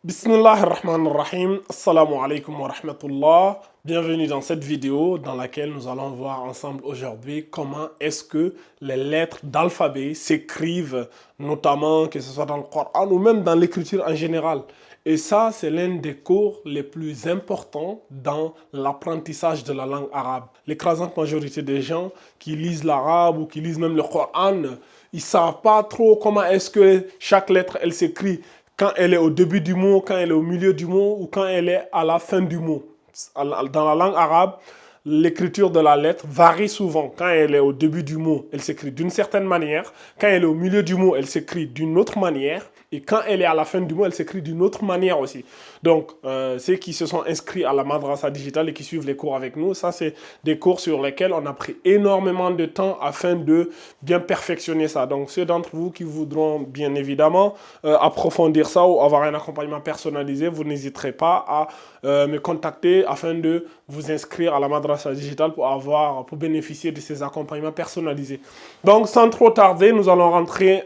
Bismillah ar-Rahman ar-Rahim, Assalamu alaikum wa rahmatullah. Bienvenue dans cette vidéo dans laquelle nous allons voir ensemble aujourd'hui comment est-ce que les lettres d'alphabet s'écrivent, notamment que ce soit dans le Coran ou même dans l'écriture en général. Et ça, c'est l'un des cours les plus importants dans l'apprentissage de la langue arabe. L'écrasante majorité des gens qui lisent l'arabe ou qui lisent même le Coran, ils ne savent pas trop comment est-ce que chaque lettre, elle s'écrit. Quand elle est au début du mot, quand elle est au milieu du mot ou quand elle est à la fin du mot. Dans la langue arabe, l'écriture de la lettre varie souvent. Quand elle est au début du mot, elle s'écrit d'une certaine manière. Quand elle est au milieu du mot, elle s'écrit d'une autre manière. Et quand elle est à la fin du mot, elle s'écrit d'une autre manière aussi. Donc, ceux qui se sont inscrits à la Madrasa Digitale et qui suivent les cours avec nous, ça, c'est des cours sur lesquels on a pris énormément de temps afin de bien perfectionner ça. Donc, ceux d'entre vous qui voudront bien évidemment approfondir ça ou avoir un accompagnement personnalisé, vous n'hésiterez pas à me contacter afin de vous inscrire à la Madrasa Digitale pour bénéficier de ces accompagnements personnalisés. Donc, sans trop tarder, nous allons rentrer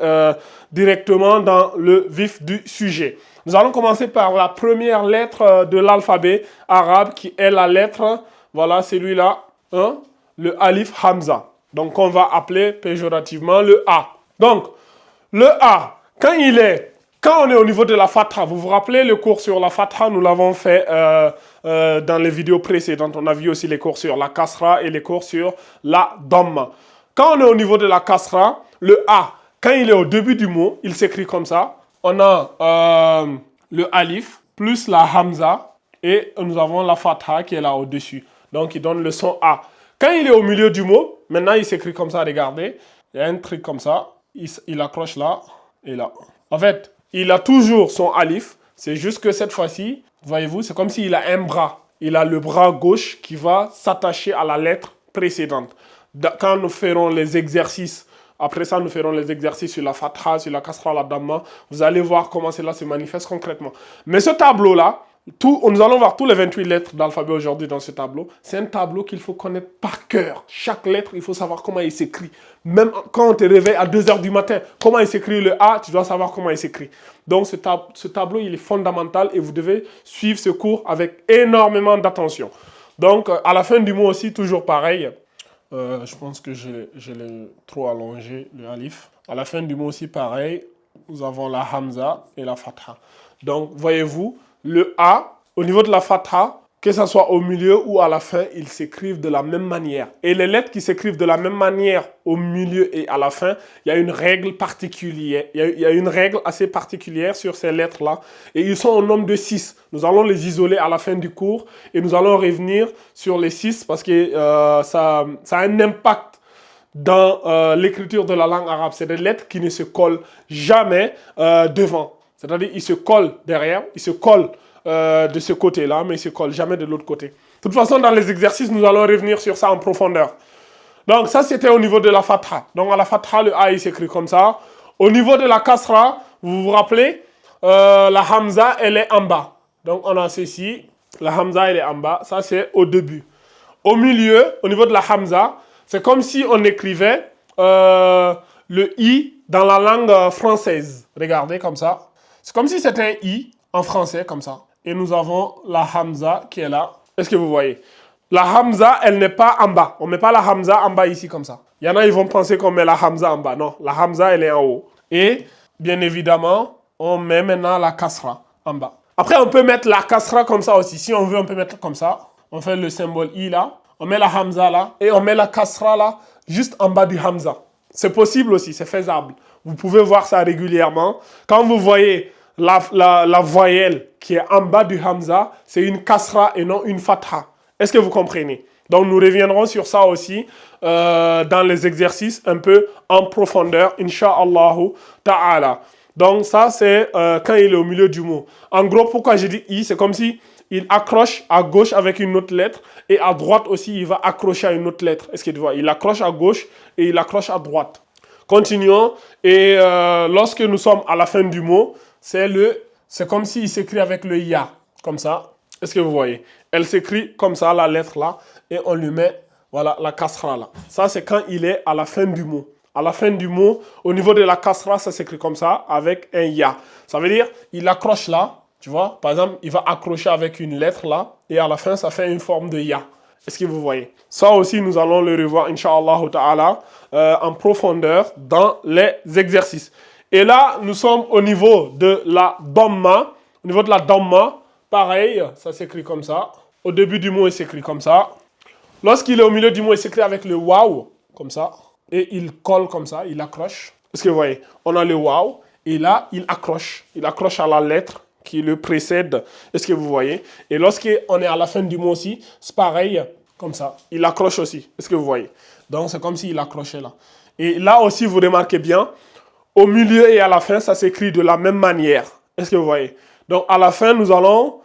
directement dans le vif du sujet. Nous allons commencer par la première lettre de l'alphabet arabe qui est la lettre, voilà celui-là, hein, le alif hamza. Donc on va appeler péjorativement le A. Donc le A, quand on est au niveau de la fatha, vous vous rappelez le cours sur la fatha, nous l'avons fait dans les vidéos précédentes. On a vu aussi les cours sur la kasra et les cours sur la dhamma. Quand on est au niveau de la kasra, le A, quand il est au début du mot, il s'écrit comme ça. On a le alif plus la hamza et nous avons la fatha qui est là au-dessus. Donc, il donne le son A. Quand il est au milieu du mot, maintenant, il s'écrit comme ça, regardez. Il y a un truc comme ça. Il accroche là et là. En fait, il a toujours son alif. C'est juste que cette fois-ci, voyez-vous, c'est comme s'il a un bras. Il a le bras gauche qui va s'attacher à la lettre précédente. Quand nous ferons les exercices, après ça, nous ferons les exercices sur la fatha, sur la kasra, la dhamma. Vous allez voir comment cela se manifeste concrètement. Mais ce tableau-là, nous allons voir tous les 28 lettres d'alphabet aujourd'hui dans ce tableau. C'est un tableau qu'il faut connaître par cœur. Chaque lettre, il faut savoir comment il s'écrit. Même quand on te réveille à 2 h du matin, comment il s'écrit le A, tu dois savoir comment il s'écrit. Donc ce tableau, il est fondamental et vous devez suivre ce cours avec énormément d'attention. Donc à la fin du mot aussi, toujours pareil. Je pense que je l'ai trop allongé, le alif. À la fin du mot aussi, pareil, nous avons la hamza et la fatha. Donc, voyez-vous, le A, au niveau de la fatha, que ce soit au milieu ou à la fin, ils s'écrivent de la même manière. Et les lettres qui s'écrivent de la même manière au milieu et à la fin, il y a une règle particulière. Il y a une règle assez particulière sur ces lettres-là. Et ils sont au nombre de 6. Nous allons les isoler à la fin du cours et nous allons revenir sur les 6 parce que ça a un impact dans l'écriture de la langue arabe. C'est des lettres qui ne se collent jamais devant. C'est-à-dire ils se collent derrière, ils se collent de ce côté-là, mais ils ne se collent jamais de l'autre côté. De toute façon, dans les exercices, nous allons revenir sur ça en profondeur. Donc, ça, c'était au niveau de la fatha. Donc, à la fatha, le A, il s'écrit comme ça. Au niveau de la kasra, vous vous rappelez, la hamza, elle est en bas. Donc, on a ceci. La hamza, elle est en bas. Ça, c'est au début. Au milieu, au niveau de la hamza, c'est comme si on écrivait le I dans la langue française. Regardez, comme ça. C'est comme si c'était un I en français, comme ça. Et nous avons la hamza qui est là. Est-ce que vous voyez? La hamza, elle n'est pas en bas. On ne met pas la hamza en bas ici, comme ça. Il y en a, ils vont penser qu'on met la hamza en bas. Non, la hamza, elle est en haut. Et, bien évidemment, on met maintenant la kasra en bas. Après, on peut mettre la kasra comme ça aussi. Si on veut, on peut mettre comme ça. On fait le symbole I là. On met la hamza là. Et on met la kasra là, juste en bas du hamza. C'est possible aussi, c'est faisable. Vous pouvez voir ça régulièrement. Quand vous voyez la voyelle qui est en bas du hamza, c'est une kasra et non une fatha. Est-ce que vous comprenez? Donc nous reviendrons sur ça aussi dans les exercices un peu en profondeur, insha'Allah ta'ala. Donc ça c'est quand il est au milieu du mot. En gros, pourquoi j'ai dit I, c'est comme si il accroche à gauche avec une autre lettre et à droite aussi il va accrocher à une autre lettre. Est-ce que tu vois? Il accroche à gauche et il accroche à droite. Continuons. Et lorsque nous sommes à la fin du mot, c'est comme s'il s'écrit avec le ya, comme ça. Est-ce que vous voyez? Elle s'écrit comme ça, la lettre là, et on lui met, voilà, la kasra là. Ça, c'est quand il est à la fin du mot. À la fin du mot, au niveau de la kasra, ça s'écrit comme ça, avec un ya. Ça veut dire, il accroche là, Tu vois, par exemple, il va accrocher avec une lettre là, et à la fin, ça fait une forme de ya. Est-ce que vous voyez? Ça aussi, nous allons le revoir, Inch'Allah ta'ala, en profondeur dans les exercices. Et là, nous sommes au niveau de la Dhamma. Au niveau de la Dhamma, pareil, ça s'écrit comme ça. Au début du mot, il s'écrit comme ça. Lorsqu'il est au milieu du mot, il s'écrit avec le waouh, comme ça. Et il colle comme ça, il accroche. Est-ce que vous voyez? On a le waouh, et là, il accroche. Il accroche à la lettre qui le précède. Est-ce que vous voyez? Et lorsqu'on est à la fin du mot aussi, c'est pareil, comme ça. Il accroche aussi. Est-ce que vous voyez? Donc, c'est comme s'il accrochait là. Et là aussi, vous remarquez bien, au milieu et à la fin, ça s'écrit de la même manière. Est-ce que vous voyez? Donc, à la fin, nous allons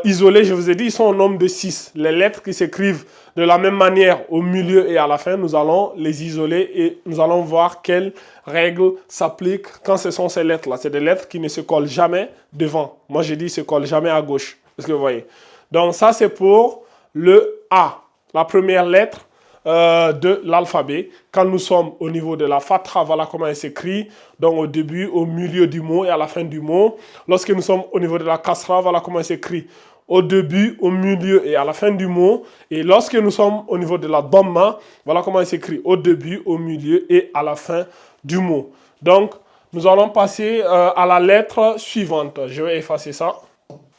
isoler, je vous ai dit, ils sont au nombre de 6. Les lettres qui s'écrivent de la même manière au milieu et à la fin, nous allons les isoler et nous allons voir quelles règles s'appliquent quand ce sont ces lettres-là. C'est des lettres qui ne se collent jamais devant. Moi, j'ai dit, ils ne se collent jamais à gauche. Est-ce que vous voyez? Donc, ça, c'est pour le A, la première lettre de l'alphabet. Quand nous sommes au niveau de la fatha, voilà comment elle s'écrit. Donc au début, au milieu du mot et à la fin du mot. Lorsque nous sommes au niveau de la kasra, voilà comment elle s'écrit. Au début, au milieu et à la fin du mot. Et lorsque nous sommes au niveau de la dhamma, voilà comment elle s'écrit. Au début, au milieu et à la fin du mot. Donc, nous allons passer à la lettre suivante. Je vais effacer ça.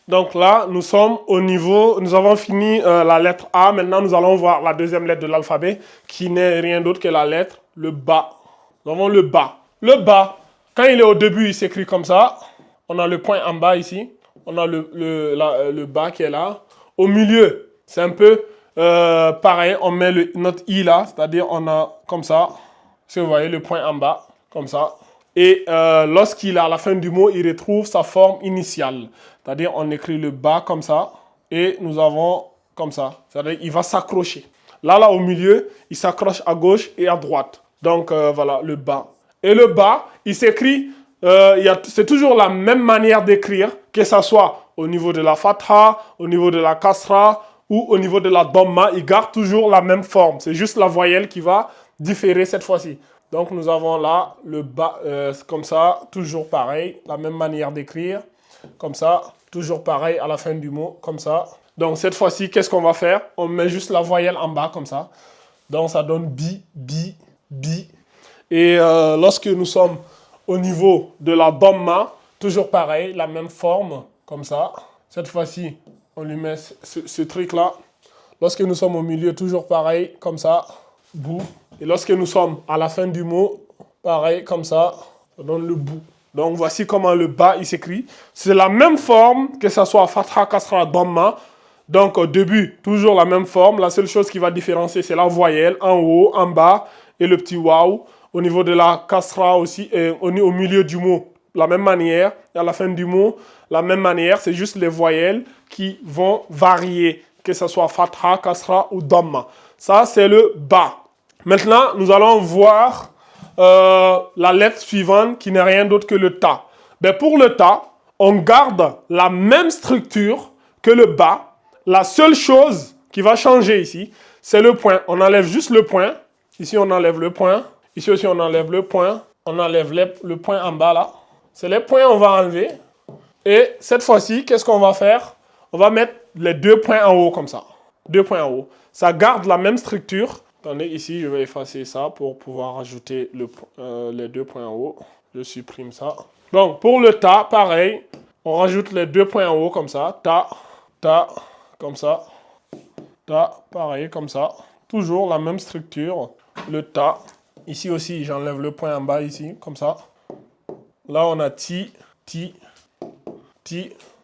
Donc là, nous sommes au niveau, nous avons fini la lettre A. Maintenant, nous allons voir la deuxième lettre de l'alphabet qui n'est rien d'autre que la lettre, le ba. Nous avons le ba. Le ba, quand il est au début, il s'écrit comme ça. On a le point en bas ici. On a le ba qui est là. Au milieu, c'est un peu pareil. On met notre i là, c'est-à-dire on a comme ça. Si vous voyez le point en bas, comme ça. Et lorsqu'il est à la fin du mot, il retrouve sa forme initiale. C'est-à-dire, on écrit le bas comme ça, et nous avons comme ça. C'est-à-dire, il va s'accrocher. Là, au milieu, il s'accroche à gauche et à droite. Donc, voilà, le bas. Et le bas, il s'écrit, c'est toujours la même manière d'écrire, que ce soit au niveau de la fatha, au niveau de la kasra, ou au niveau de la dhamma, il garde toujours la même forme. C'est juste la voyelle qui va différer cette fois-ci. Donc, nous avons là le bas, comme ça, toujours pareil, la même manière d'écrire, comme ça, toujours pareil à la fin du mot, comme ça. Donc, cette fois-ci, qu'est-ce qu'on va faire? On met juste la voyelle en bas, comme ça. Donc, ça donne bi, bi, bi. Et lorsque nous sommes au niveau de la dhamma, toujours pareil, la même forme, comme ça. Cette fois-ci, on lui met ce truc-là. Lorsque nous sommes au milieu, toujours pareil, comme ça, bout. Et lorsque nous sommes à la fin du mot, pareil, comme ça donne le bout. Donc, voici comment le bas, il s'écrit. C'est la même forme, que ce soit fatha, kasra, dhamma. Donc, au début, toujours la même forme. La seule chose qui va différencier, c'est la voyelle en haut, en bas et le petit waouh. Au niveau de la kasra aussi, et au milieu du mot, la même manière. Et à la fin du mot, la même manière. C'est juste les voyelles qui vont varier, que ce soit fatha, kasra ou dhamma. Ça, c'est le bas. Maintenant, nous allons voir la lettre suivante qui n'est rien d'autre que le ta. Ben, pour le ta, on garde la même structure que le ba. La seule chose qui va changer ici, c'est le point. On enlève juste le point. Ici, on enlève le point. Ici aussi, on enlève le point. On enlève le point en bas là. C'est les points qu'on va enlever. Et cette fois-ci, qu'est-ce qu'on va faire? On va mettre les deux points en haut comme ça. Deux points en haut. Ça garde la même structure. Attendez, ici, je vais effacer ça pour pouvoir ajouter les deux points en haut. Je supprime ça. Donc, pour le ta, pareil. On rajoute les deux points en haut comme ça. Ta, comme ça. Ta, pareil, comme ça. Toujours la même structure. Le ta. Ici aussi, j'enlève le point en bas ici, comme ça. Là, on a ti.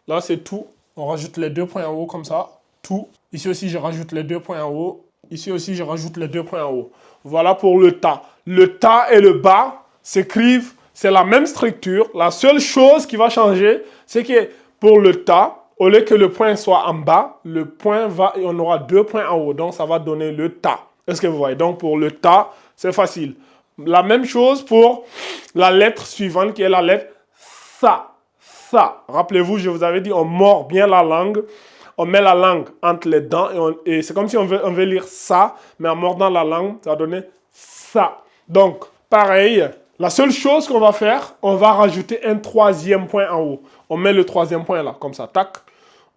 Là, c'est tout. On rajoute les deux points en haut comme ça. Tout. Ici aussi, je rajoute les deux points en haut. Ici aussi, je rajoute les deux points en haut. Voilà pour le ta. Le ta et le ba s'écrivent, c'est la même structure. La seule chose qui va changer, c'est que pour le ta, au lieu que le point soit en bas, le point va, et on aura deux points en haut. Donc, ça va donner le ta. Est-ce que vous voyez? Donc, pour le ta, c'est facile. La même chose pour la lettre suivante qui est la lettre sa. Sa. Rappelez-vous, je vous avais dit, on mord bien la langue. On met la langue entre les dents et c'est comme si on veut lire ça, mais en mordant la langue, ça va donner ça. Donc, pareil, La seule chose qu'on va faire, on va rajouter un troisième point en haut. On met le troisième point là, comme ça, tac.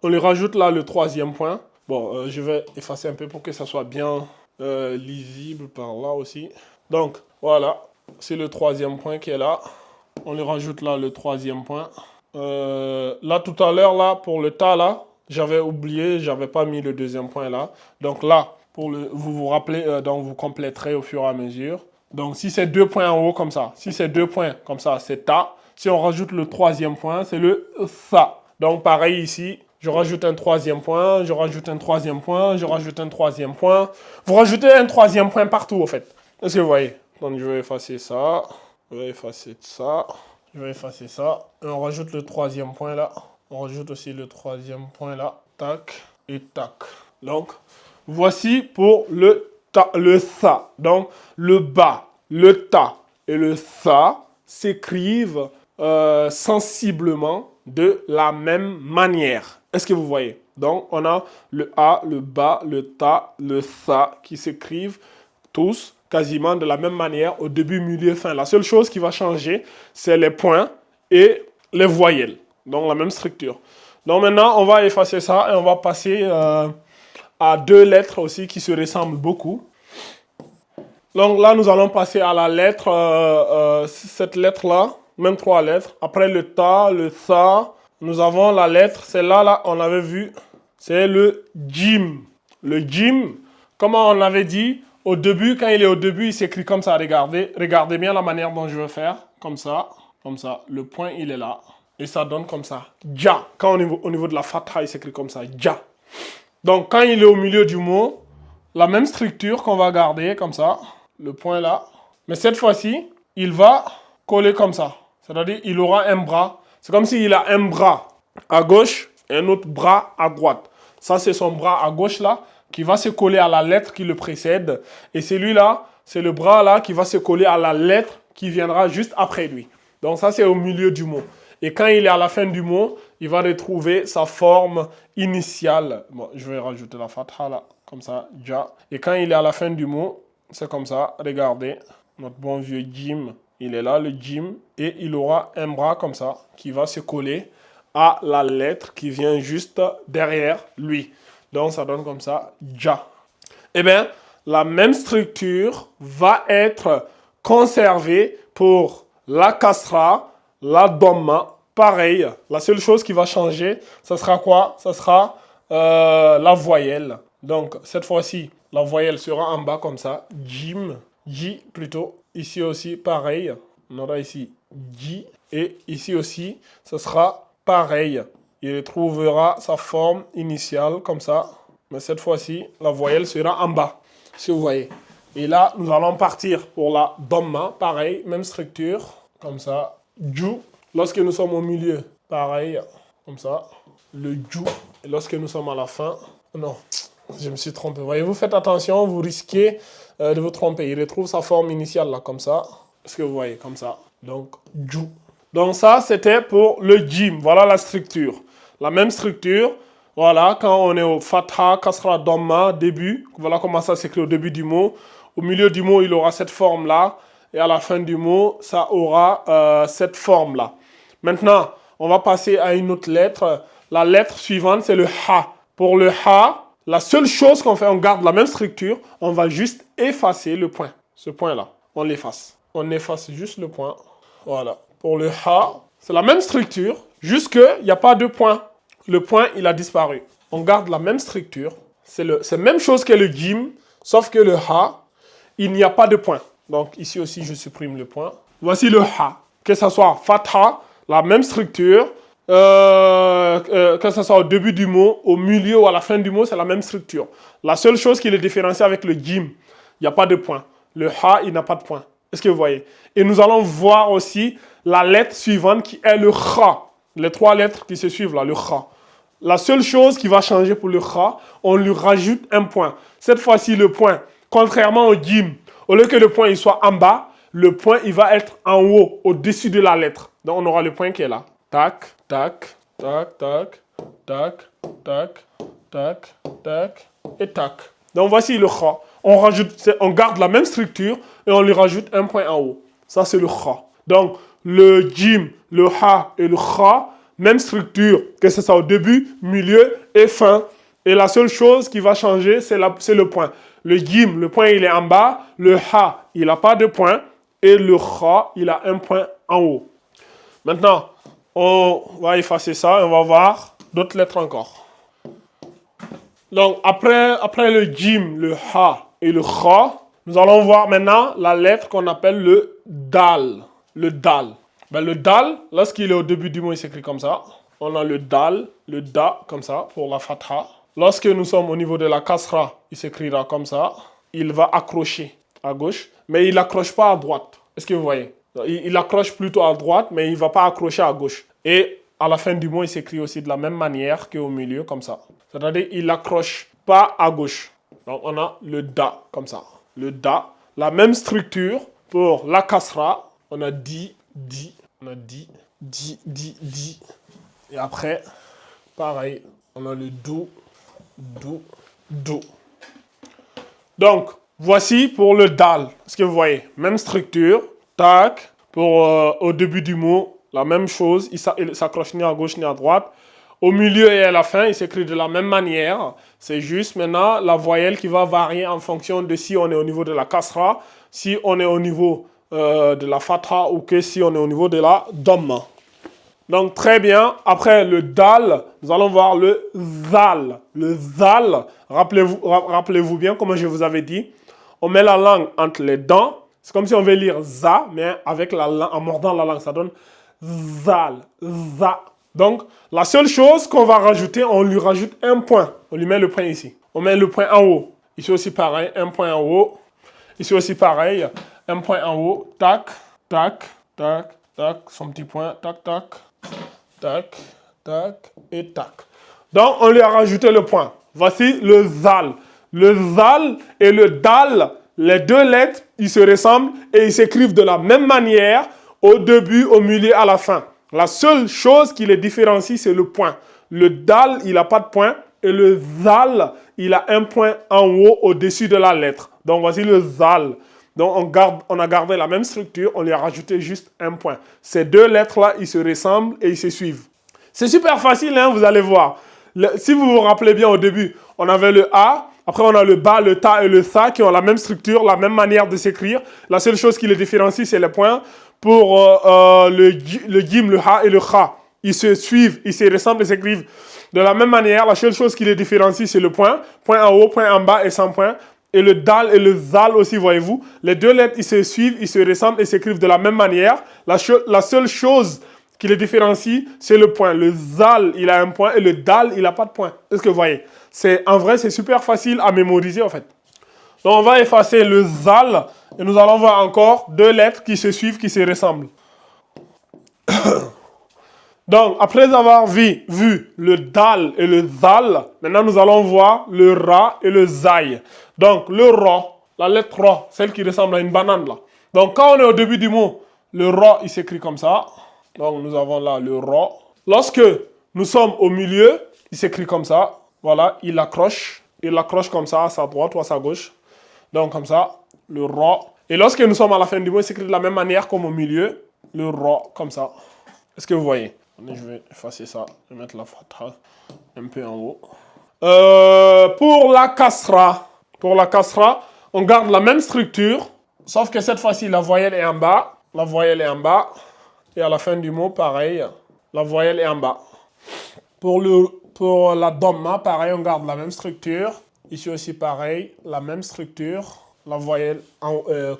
On lui rajoute là le troisième point. Bon, je vais effacer un peu pour que ça soit bien lisible par là aussi. Donc, voilà, c'est le troisième point qui est là. On lui rajoute là le troisième point. Là, tout à l'heure, là, pour le tas, là, j'avais oublié, j'avais pas mis le deuxième point là. Donc là, vous vous rappelez, donc vous compléterez au fur et à mesure. Donc, si c'est 2 points en haut, comme ça. Si c'est 2 points, comme ça, c'est ta. Si on rajoute le troisième point, c'est le sa. Donc, pareil ici, je rajoute un troisième point, je rajoute un troisième point, je rajoute un troisième point. Vous rajoutez un troisième point partout, au fait. Est-ce que vous voyez? Donc, je vais effacer ça. Je vais effacer ça. Je vais effacer ça. Et on rajoute le troisième point là. On rajoute aussi le troisième point là. Tac et tac. Donc, voici pour le ta, le sa. Donc, le ba, le ta et le sa s'écrivent sensiblement de la même manière. Est-ce que vous voyez? Donc, on a le a, le ba, le ta, le sa qui s'écrivent tous quasiment de la même manière au début, milieu, fin. La seule chose qui va changer, c'est les points et les voyelles. Donc, la même structure. Donc, maintenant, on va effacer ça et on va passer à 2 lettres aussi qui se ressemblent beaucoup. Donc, là, nous allons passer à la lettre, cette lettre-là, même 3 lettres. Après le ta, le sa, nous avons la lettre, celle-là, là, on avait vu, c'est le jim. Le jim, comment on l'avait dit, au début, quand il est au début, il s'écrit comme ça, regardez. Regardez bien la manière dont je vais faire, comme ça. Le point, il est là. Et ça donne comme ça, ja. Quand au niveau de la fatha, il s'écrit comme ça, ja. Donc, quand il est au milieu du mot, la même structure qu'on va garder, comme ça, le point là. Mais cette fois-ci, il va coller comme ça. C'est-à-dire, il aura un bras. C'est comme s'il a un bras à gauche et un autre bras à droite. Ça, c'est son bras à gauche là, qui va se coller à la lettre qui le précède. Et celui-là, c'est le bras là qui va se coller à la lettre qui viendra juste après lui. Donc ça, c'est au milieu du mot. Et quand il est à la fin du mot, il va retrouver sa forme initiale. Bon, je vais rajouter la fatha là, comme ça, ja. Et quand il est à la fin du mot, c'est comme ça, regardez, notre bon vieux Jim, il est là, le Jim, et il aura un bras comme ça, qui va se coller à la lettre qui vient juste derrière lui. Donc ça donne comme ça, ja. Eh bien, la même structure va être conservée pour la kasra, la dhamma, pareil. La seule chose qui va changer, ça sera quoi? Ça sera la voyelle. Donc, cette fois-ci, la voyelle sera en bas comme ça. Jim, J plutôt. Ici aussi, pareil. On aura ici J. Et ici aussi, ce sera pareil. Il trouvera sa forme initiale comme ça. Mais cette fois-ci, la voyelle sera en bas, si vous voyez. Et là, nous allons partir pour la dhamma. Pareil, même structure. Comme ça. Ju. Lorsque nous sommes au milieu, pareil. Comme ça. Le ju. Et lorsque nous sommes à la fin, non, je me suis trompé. Voyez-vous, faites attention, vous risquez de vous tromper. Il retrouve sa forme initiale là, comme ça. Est-ce que vous voyez, comme ça. Donc, ju. Donc ça, c'était pour le jim. Voilà la structure. La même structure. Voilà, quand on est au fatha, kasra, dhamma, début. Voilà comment ça s'écrit au début du mot. Au milieu du mot, il aura cette forme-là. Et à la fin du mot, ça aura cette forme-là. Maintenant, on va passer à une autre lettre. La lettre suivante, c'est le ha. Pour le ha, la seule chose qu'on fait, on garde la même structure. On va juste effacer le point. Ce point-là, on l'efface. On efface juste le point. Voilà. Pour le ha, c'est la même structure, juste qu'il n'y a pas de point. Le point, il a disparu. On garde la même structure. C'est la même chose que le jim, sauf que le ha, il n'y a pas de point. Donc ici aussi, je supprime le point. Voici le ha. Que ce soit fatha, la même structure. Que ce soit au début du mot, au milieu ou à la fin du mot, c'est la même structure. La seule chose qui le différencie avec le jim, il n'y a pas de point. Le ha, il n'a pas de point. Est-ce que vous voyez? Et nous allons voir aussi la lettre suivante qui est le kha. Les 3 lettres qui se suivent là, le kha. La seule chose qui va changer pour le kha, on lui rajoute un point. Cette fois-ci, le point, contrairement au jim, au lieu que le point il soit en bas, le point il va être en haut, au-dessus de la lettre. Donc on aura le point qui est là. Tac, tac, tac, tac, tac, tac, tac, tac et tac. Donc voici le kha. On garde la même structure et on lui rajoute un point en haut. Ça, c'est le kha. Donc, le jim, le ha et le kha, même structure, que ce soit au début, milieu et fin. Et la seule chose qui va changer, c'est le point. Le jim, le point, il est en bas. Le ha, il n'a pas de point. Et le kha, il a un point en haut. Maintenant, on va effacer ça et on va voir d'autres lettres encore. Donc, après le jim, le ha et le kha, nous allons voir maintenant la lettre qu'on appelle le dal. Le dal. Ben, le dal, lorsqu'il est au début du mot, il s'écrit comme ça. On a le dal, le da, comme ça, pour la fatha. Lorsque nous sommes au niveau de la kasra, il s'écrira comme ça. Il va accrocher à gauche, mais il n'accroche pas à droite. Est-ce que vous voyez? Il accroche plutôt à droite, mais il ne va pas accrocher à gauche. Et à la fin du mot, il s'écrit aussi de la même manière qu'au milieu, comme ça. C'est-à-dire qu'il n'accroche pas à gauche. Donc, on a le da, comme ça. Le da, la même structure pour la kasra. On a di, on a di. Et après, pareil, on a le do. Donc, voici pour le dal. Est-ce que vous voyez? Même structure. Tac. Pour au début du mot, la même chose. Il s'accroche ni à gauche ni à droite. Au milieu et à la fin, il s'écrit de la même manière. C'est juste maintenant la voyelle qui va varier en fonction de si on est au niveau de la kasra, si on est au niveau de la fatha ou que si on est au niveau de la dhamma. Donc très bien, après le dal, nous allons voir le zal. Le zal, rappelez-vous bien, comme je vous avais dit, on met la langue entre les dents. C'est comme si on veut lire za, mais avec la langue, en mordant la langue, ça donne zal, za. Donc, la seule chose qu'on va rajouter, on lui rajoute un point. On lui met le point ici. On met le point en haut. Ici aussi pareil, un point en haut. Ici aussi pareil, un point en haut. Tac, tac, tac, tac, son petit point, tac, tac, tac, tac et tac. Donc, on lui a rajouté le point. Voici le zal. Le zal et le dal, les deux lettres, ils se ressemblent et ils s'écrivent de la même manière au début, au milieu, à la fin. La seule chose qui les différencie, c'est le point. Le dal, il n'a pas de point. Et le zal, il a un point en haut au-dessus de la lettre. Donc, voici le zal. Donc, on a gardé la même structure. On lui a rajouté juste un point. Ces deux lettres-là, ils se ressemblent et ils se suivent. C'est super facile, hein, vous allez voir. Si vous vous rappelez bien au début, on avait le A. Après, on a le ba, le ta et le sa qui ont la même structure, la même manière de s'écrire. La seule chose qui les différencie, c'est les points. Pour le jim, le ha et le kha, ils se suivent, ils se ressemblent et s'écrivent de la même manière. La seule chose qui les différencie, c'est le point. Point en haut, point en bas et sans point. Et le dal et le zal aussi, voyez-vous. Les deux lettres, ils se suivent, ils se ressemblent et s'écrivent de la même manière. La seule chose qui les différencie, c'est le point. Le zal, il a un point et le dal, il n'a pas de point. Est-ce que vous voyez? En vrai, c'est super facile à mémoriser en fait. Donc, on va effacer le zal et nous allons voir encore deux lettres qui se suivent, qui se ressemblent. Donc, après avoir vu le dal et le zal, maintenant nous allons voir le ra et le zai. Donc, le ra, la lettre ra, celle qui ressemble à une banane là. Donc, quand on est au début du mot, le ra, il s'écrit comme ça. Donc, nous avons là le ra. Lorsque nous sommes au milieu, il s'écrit comme ça. Voilà, il accroche. Il accroche comme ça à sa droite ou à sa gauche. Donc, comme ça, le ra. Et lorsque nous sommes à la fin du mot, il s'écrit de la même manière comme au milieu. Le ra, comme ça. Est-ce que vous voyez? Je vais effacer ça. Je vais mettre la fatha un peu en haut. Pour la kasra, on garde la même structure. Sauf que cette fois-ci, la voyelle est en bas. La voyelle est en bas. Et à la fin du mot, pareil. La voyelle est en bas. Pour la dhamma, pareil, on garde la même structure. Ici aussi, pareil, la même structure. La voyelle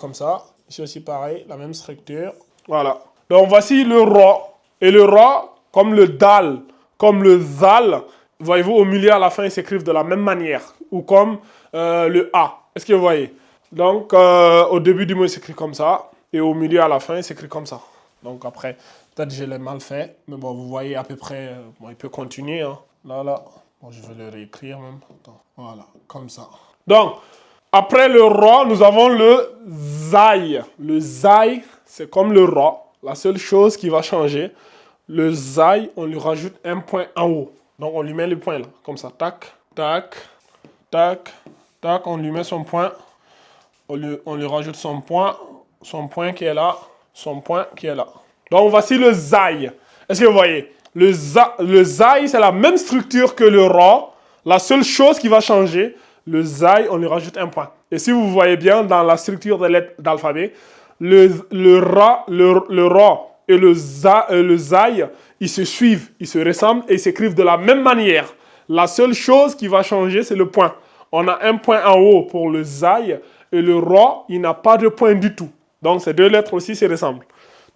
comme ça. Ici aussi, pareil, la même structure. Voilà. Donc, voici le ra. Et le ra, comme le dal, comme le zal, voyez-vous, au milieu, à la fin, ils s'écrivent de la même manière. Ou comme le a. Est-ce que vous voyez? Donc, au début du mot, il s'écrit comme ça. Et au milieu, à la fin, il s'écrit comme ça. Donc, après, peut-être je l'ai mal fait. Mais bon, vous voyez à peu près. Bon, il peut continuer. Hein. Là. Bon, je vais le réécrire même. Attends. Voilà, comme ça. Donc, après le ra, nous avons le zai. Le zai, c'est comme le ra. La seule chose qui va changer, le zai, on lui rajoute un point en haut. Donc, on lui met le point là, comme ça. Tac, tac, tac, tac. On lui met son point. On lui rajoute son point qui est là. son point qui est là. Donc, voici le zai. Est-ce que vous voyez? Le zai, c'est la même structure que le ra. La seule chose qui va changer, le zai, on lui rajoute un point. Et si vous voyez bien dans la structure des lettres d'alphabet, le ra et le zai, ils se suivent, ils se ressemblent et ils s'écrivent de la même manière. La seule chose qui va changer, c'est le point. On a un point en haut pour le zai et le ra, il n'a pas de point du tout. Donc, ces deux lettres aussi se ressemblent.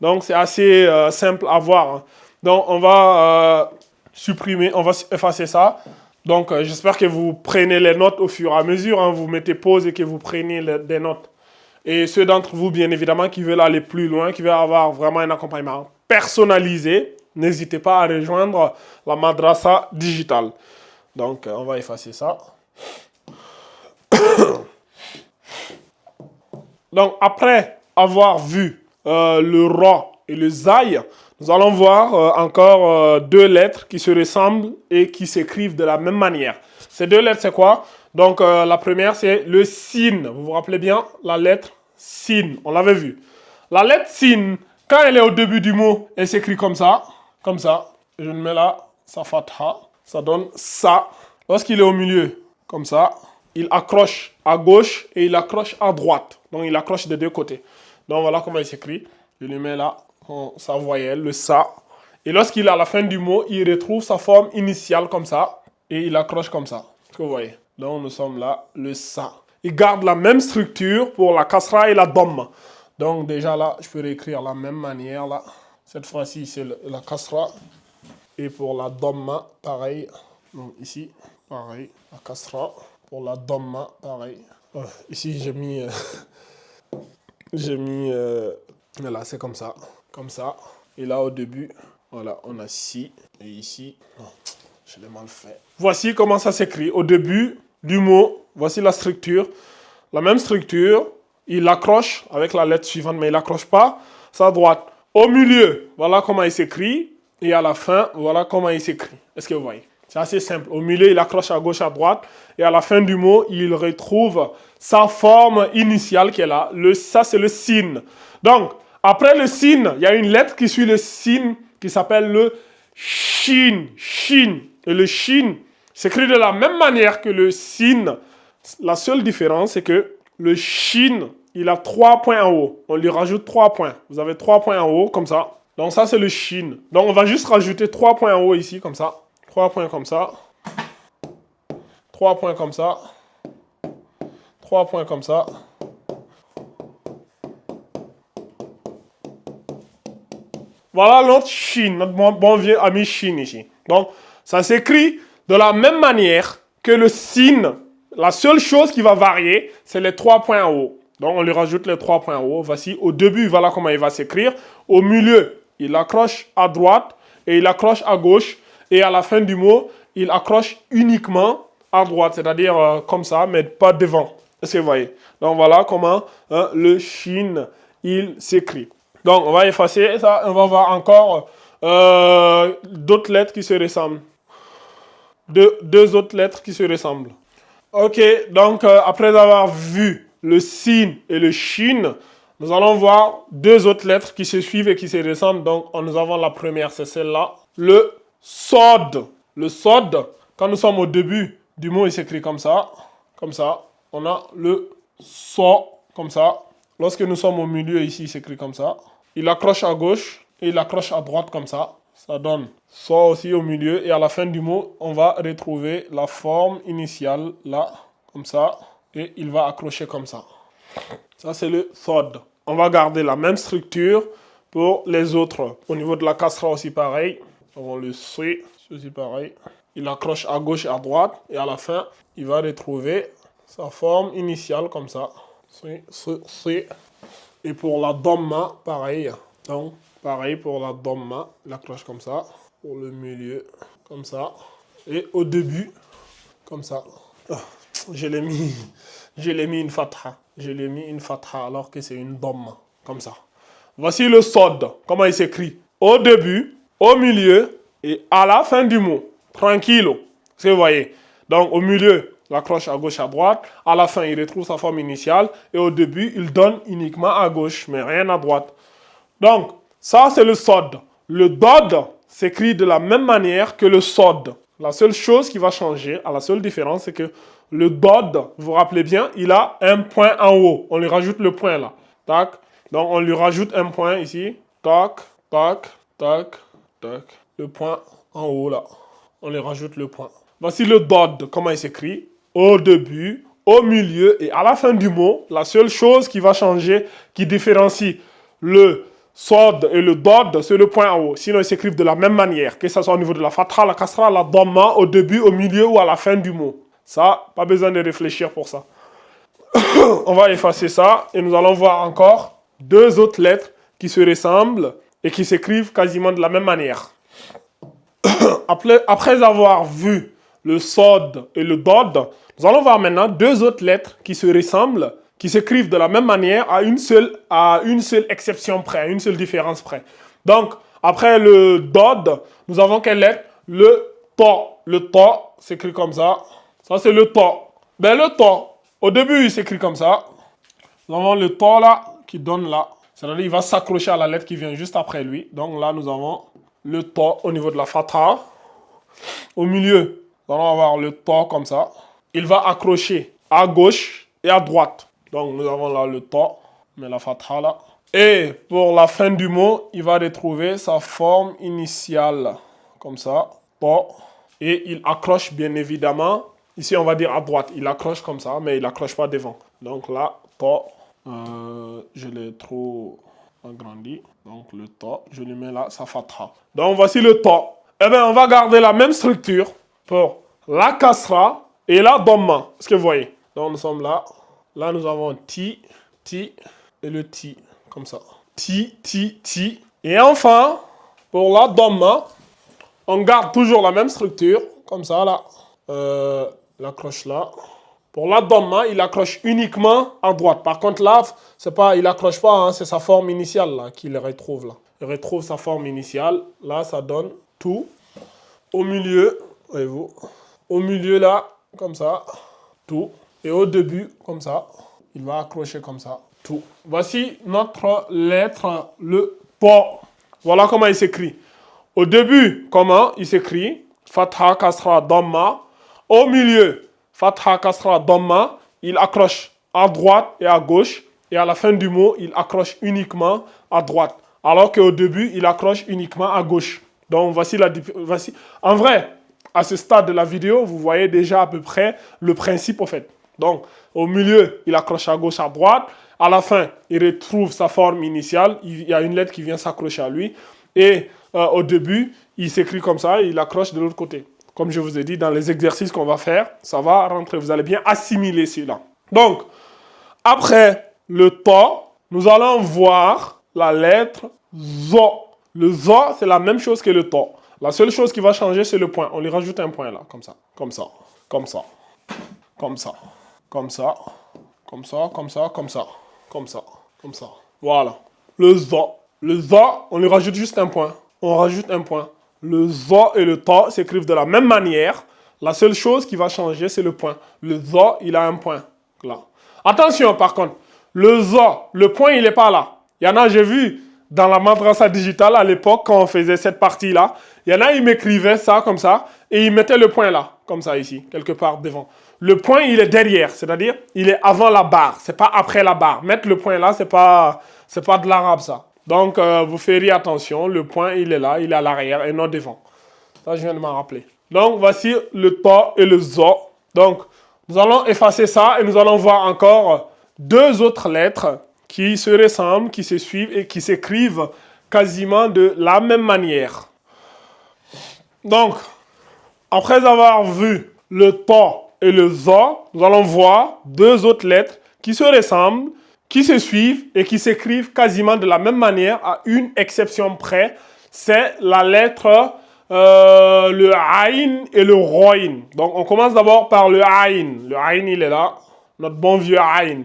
Donc, c'est assez simple à voir. Donc, on va supprimer, on va effacer ça. Donc, j'espère que vous prenez les notes au fur et à mesure. Hein. Vous mettez pause et que vous prenez des notes. Et ceux d'entre vous, bien évidemment, qui veulent aller plus loin, qui veulent avoir vraiment un accompagnement personnalisé, n'hésitez pas à rejoindre la Madrasa Digitale. Donc, on va effacer ça. Donc, après avoir vu le ra et le zai, nous allons voir encore deux lettres qui se ressemblent et qui s'écrivent de la même manière. Ces deux lettres, c'est quoi? Donc, la première, c'est le sin. Vous vous rappelez bien la lettre sin. On l'avait vu. La lettre sin, quand elle est au début du mot, elle s'écrit comme ça. Comme ça. Je le mets là, sa fatha. Ça donne ça. Lorsqu'il est au milieu, comme ça, il accroche à gauche et il accroche à droite. Donc, il accroche des deux côtés. Donc, voilà comment il s'écrit. Je le mets là, sa voyelle, le sa. Et lorsqu'il est à la fin du mot, il retrouve sa forme initiale comme ça. Et il accroche comme ça. Est-ce que vous voyez? Donc, nous sommes là, le sa. Il garde la même structure pour la kasra et la dhamma. Donc, déjà là, je peux réécrire la même manière là. Cette fois-ci, c'est la kasra. Et pour la dhamma, pareil. Donc, ici, pareil, la kasra. Pour la dhamma, pareil. Ici, j'ai mis... là, c'est comme ça. Comme ça. Et là, au début, voilà, on a ci. Et ici, non, je l'ai mal fait. Voici comment ça s'écrit. Au début du mot, voici la structure. La même structure, il accroche avec la lettre suivante, mais il n'accroche pas sa droite. Au milieu, voilà comment il s'écrit. Et à la fin, voilà comment il s'écrit. Est-ce que vous voyez? C'est assez simple. Au milieu, il accroche à gauche, à droite. Et à la fin du mot, il retrouve sa forme initiale qui est là. Ça, c'est le sin. Donc, après le sin, il y a une lettre qui suit le sin qui s'appelle le shin. Shin. Et le shin s'écrit de la même manière que le sin. La seule différence, c'est que le shin, il a 3 points en haut. On lui rajoute 3 points. Vous avez 3 points en haut, comme ça. Donc, ça, c'est le shin. Donc, on va juste rajouter 3 points en haut ici, comme ça. 3 points comme ça. 3 points comme ça. 3 points comme ça. Voilà notre shin, notre bon vieux ami shin ici. Donc, ça s'écrit de la même manière que le sin. La seule chose qui va varier, c'est les 3 points en haut. Donc, on lui rajoute les 3 points en haut. Voici, au début, voilà comment il va s'écrire. Au milieu, il accroche à droite et il accroche à gauche. Et à la fin du mot, il accroche uniquement à droite, c'est-à-dire comme ça, mais pas devant. Est-ce que vous voyez? Donc, voilà comment le shin, il s'écrit. Donc, on va effacer ça. On va voir encore d'autres lettres qui se ressemblent. Deux autres lettres qui se ressemblent. Ok, donc après avoir vu le sin et le shin, nous allons voir deux autres lettres qui se suivent et qui se ressemblent. Donc, nous avons la première, c'est celle-là. Le sod. Le sod, quand nous sommes au début du mot, il s'écrit comme ça. Comme ça. On a le so, comme ça. Lorsque nous sommes au milieu, ici, il s'écrit comme ça. Il accroche à gauche et il accroche à droite comme ça. Ça donne so aussi au milieu. Et à la fin du mot, on va retrouver la forme initiale là, comme ça. Et il va accrocher comme ça. Ça, c'est le sod. On va garder la même structure pour les autres. Au niveau de la kasra aussi pareil. On va le C, aussi pareil. Il accroche à gauche et à droite. Et à la fin, il va retrouver sa forme initiale comme ça. C. Et pour la dhamma, pareil. Donc, pareil pour la dhamma. Il accroche comme ça. Pour le milieu, comme ça. Et au début, comme ça. Oh, je l'ai mis une fatha. Je l'ai mis une fatha alors que c'est une dhamma. Comme ça. Voici le sod. Comment il s'écrit? Au début, au milieu et à la fin du mot. Tranquillo. C'est vous voyez. Donc, au milieu, il accroche à gauche, à droite. À la fin, il retrouve sa forme initiale. Et au début, il donne uniquement à gauche, mais rien à droite. Donc, ça, c'est le sod. Le dod s'écrit de la même manière que le sod. La seule chose qui va changer, la seule différence, c'est que le dod, vous vous rappelez bien, il a un point en haut. On lui rajoute le point là. Tac. Donc, on lui rajoute un point ici. Tac, tac, tac, tac. Le point en haut là. On lui rajoute le point. Voici le dod, comment il s'écrit. Au début, au milieu et à la fin du mot, la seule chose qui va changer, qui différencie le sod et le dod, c'est le point en haut. Sinon, ils s'écrivent de la même manière, que ce soit au niveau de la fatha, la kasra, la dhamma, au début, au milieu ou à la fin du mot. Ça, pas besoin de réfléchir pour ça. On va effacer ça et nous allons voir encore deux autres lettres qui se ressemblent et qui s'écrivent quasiment de la même manière. Après avoir vu le sod et le dod, nous allons voir maintenant deux autres lettres qui se ressemblent, qui s'écrivent de la même manière à une seule exception près, à une seule différence près. Donc, après le dod, nous avons quelle lettre? Le to. Le to s'écrit comme ça. Ça, c'est le to. Ben, le to, au début, il s'écrit comme ça. Nous avons le to là, qui donne là. C'est-à-dire qu'il va s'accrocher à la lettre qui vient juste après lui. Donc là, nous avons le to au niveau de la fatha. Au milieu, nous allons avoir le to comme ça. Il va accrocher à gauche et à droite. Donc nous avons là le to, mais la fatha là. Et pour la fin du mot, il va retrouver sa forme initiale. Comme ça, to. Et il accroche bien évidemment. Ici, on va dire à droite. Il accroche comme ça, mais il n'accroche pas devant. Donc là, to. Je l'ai trop agrandi. Donc le to, je lui mets là sa fatha. Donc voici le to. Eh bien, on va garder la même structure pour la kasra et la dhamma. Est-ce que vous voyez? Donc nous sommes là. Là, nous avons ti, ti et le ti. Comme ça. Ti, ti, ti. Et enfin, pour la dhamma, on garde toujours la même structure. Comme ça, là. Il accroche là. Pour la dhamma, il accroche uniquement à droite. Par contre, là, il n'accroche pas, hein, c'est sa forme initiale là qu'il retrouve là. Il retrouve sa forme initiale. Là, ça donne tout. Au milieu, voyez-vous, au milieu là, comme ça, tout. Et au début, comme ça, il va accrocher comme ça, tout. Voici notre lettre, le to. Voilà comment il s'écrit. Au début, comment il s'écrit? Fatha, kasra, dhamma. Au milieu, fatha, kasra, dhamma. Il accroche à droite et à gauche. Et à la fin du mot, il accroche uniquement à droite. Alors qu'au début, il accroche uniquement à gauche. Donc, voici. En vrai, à ce stade de la vidéo, vous voyez déjà à peu près le principe, au fait. Donc, au milieu, il accroche à gauche, à droite. À la fin, il retrouve sa forme initiale. Il y a une lettre qui vient s'accrocher à lui. Et au début, il s'écrit comme ça et il accroche de l'autre côté. Comme je vous ai dit, dans les exercices qu'on va faire, ça va rentrer. Vous allez bien assimiler celui-là. Donc, après le to, nous allons voir la lettre zo. Le zo, c'est la même chose que le to. La seule chose qui va changer, c'est le point. On lui rajoute un point là, comme ça, comme ça, comme ça, comme ça, comme ça, comme ça, comme ça, comme ça, comme ça, comme ça. Voilà. Le zo. Le zo, on lui rajoute juste un point. On rajoute un point. Le zo et le to s'écrivent de la même manière. La seule chose qui va changer, c'est le point. Le zo, il a un point là. Attention, par contre, le zo, le point, il n'est pas là. Il y en a, j'ai vu dans la madrasa digitale à l'époque, quand on faisait cette partie-là, il y en a, ils m'écrivaient ça comme ça, et ils mettaient le point là, comme ça ici, quelque part devant. Le point, il est derrière, c'est-à-dire, il est avant la barre, c'est pas après la barre. Mettre le point là, c'est pas de l'arabe, ça. Donc, vous ferez attention, le point, il est là, il est à l'arrière et non devant. Ça, je viens de m'en rappeler. Donc, voici le to et le zo. Donc, nous allons effacer ça et nous allons voir encore deux autres lettres qui se ressemblent, qui se suivent et qui s'écrivent quasiment de la même manière. Donc, après avoir vu le to et le zo, nous allons voir deux autres lettres qui se ressemblent, qui se suivent et qui s'écrivent quasiment de la même manière à une exception près. C'est la lettre le aïn et le roïn. Donc, on commence d'abord par le aïn. Le aïn, il est là. Notre bon vieux aïn.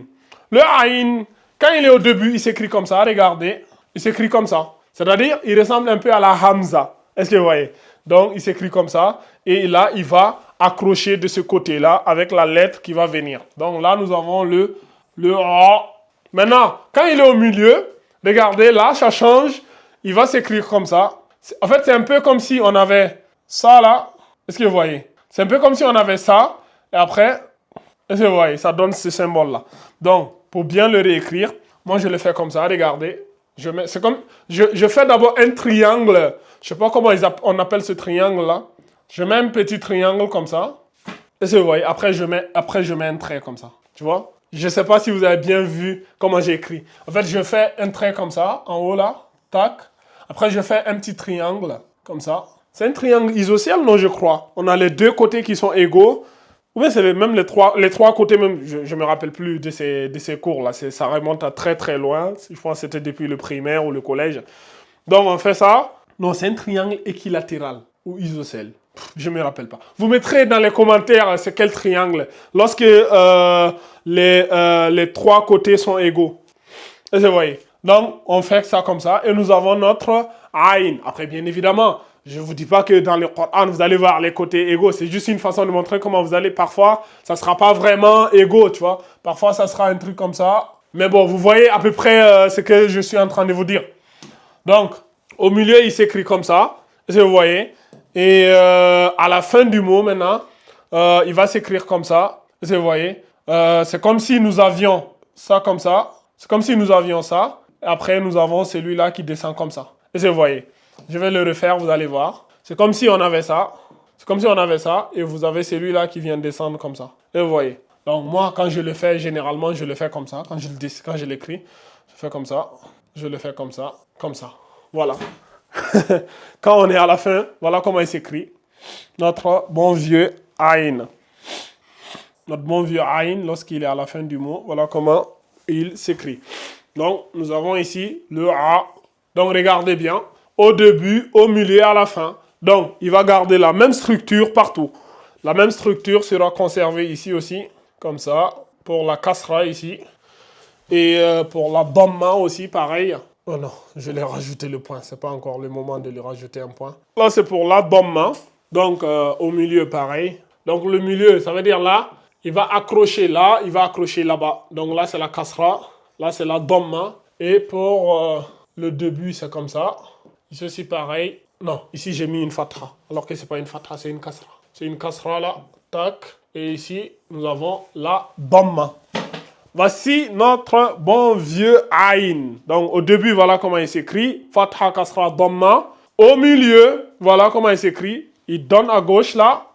Le aïn, quand il est au début, il s'écrit comme ça. Regardez. Il s'écrit comme ça. C'est-à-dire, il ressemble un peu à la hamza. Est-ce que vous voyez? Donc, il s'écrit comme ça. Et là, il va accrocher de ce côté-là avec la lettre qui va venir. Donc là, nous avons le A. Maintenant, quand il est au milieu, Regardez, là, ça change. Il va s'écrire comme ça. En fait, c'est un peu comme si on avait ça là. Est-ce que vous voyez? C'est un peu comme si on avait ça. Et après, est-ce que vous voyez? Ça donne ce symbole-là. Donc, pour bien le réécrire, moi, je le fais comme ça. Regardez. C'est comme, je fais d'abord un triangle. Je ne sais pas comment on appelle ce triangle-là. Je mets un petit triangle comme ça. Est-ce que vous voyez? Après, je mets un trait comme ça. Tu vois? Je ne sais pas si vous avez bien vu comment j'ai écrit. En fait, je fais un trait comme ça, en haut là. Tac. Après, je fais un petit triangle, comme ça. C'est un triangle isocèle, non, je crois. On a les deux côtés qui sont égaux. Ou bien c'est même les trois côtés, même. Je ne me rappelle plus de ces cours-là. Ça remonte à très, très loin. Je pense que c'était depuis le primaire ou le collège. Donc, on fait ça. Non, c'est un triangle équilatéral ou isocèle. Je ne me rappelle pas. Vous mettrez dans les commentaires c'est quel triangle. Lorsque les trois côtés sont égaux. Et vous voyez. Donc, on fait ça comme ça. Et nous avons notre aïn. Après, bien évidemment, je ne vous dis pas que dans le Coran, vous allez voir les côtés égaux. C'est juste une façon de montrer comment vous allez. Parfois, ça ne sera pas vraiment égaux, tu vois. Parfois, ça sera un truc comme ça. Mais bon, vous voyez à peu près ce que je suis en train de vous dire. Donc, au milieu, il s'écrit comme ça. Vous voyez. Et à la fin du mot, maintenant, il va s'écrire comme ça. Vous voyez. C'est comme si nous avions ça comme ça. C'est comme si nous avions ça. Et après, nous avons celui-là qui descend comme ça. Et vous voyez. Je vais le refaire, vous allez voir. C'est comme si on avait ça. C'est comme si on avait ça. Et vous avez celui-là qui vient descendre comme ça. Et vous voyez. Donc moi, quand je le fais, généralement, je le fais comme ça. Quand je l'écris, je fais comme ça. Je le fais comme ça. Comme ça. Voilà. Quand on est à la fin, voilà comment il s'écrit. Notre bon vieux Aïn. Notre bon vieux Aïn, lorsqu'il est à la fin du mot, voilà comment il s'écrit. Donc, nous avons ici le A. Donc, regardez bien. Au début, au milieu, à la fin. Donc, il va garder la même structure partout. La même structure sera conservée ici aussi. Comme ça. Pour la kasra ici. Et pour la damma aussi, pareil. Oh non, je l'ai rajouté le point. Ce n'est pas encore le moment de lui rajouter un point. Là, c'est pour la damma. Donc, au milieu, pareil. Donc, le milieu, ça veut dire là, il va accrocher là, il va accrocher là-bas. Donc, là, c'est la kasra. Là, c'est la damma. Et pour le début, c'est comme ça. Ici aussi, pareil. Non, ici, j'ai mis une fatha. Alors que ce n'est pas une fatha, c'est une kasra. C'est une kasra là. Tac. Et ici, nous avons la damma. Voici notre bon vieux Aïn. Donc, au début, voilà comment il s'écrit. Fatha, kasra, damma. Au milieu, voilà comment il s'écrit. Il donne à gauche là.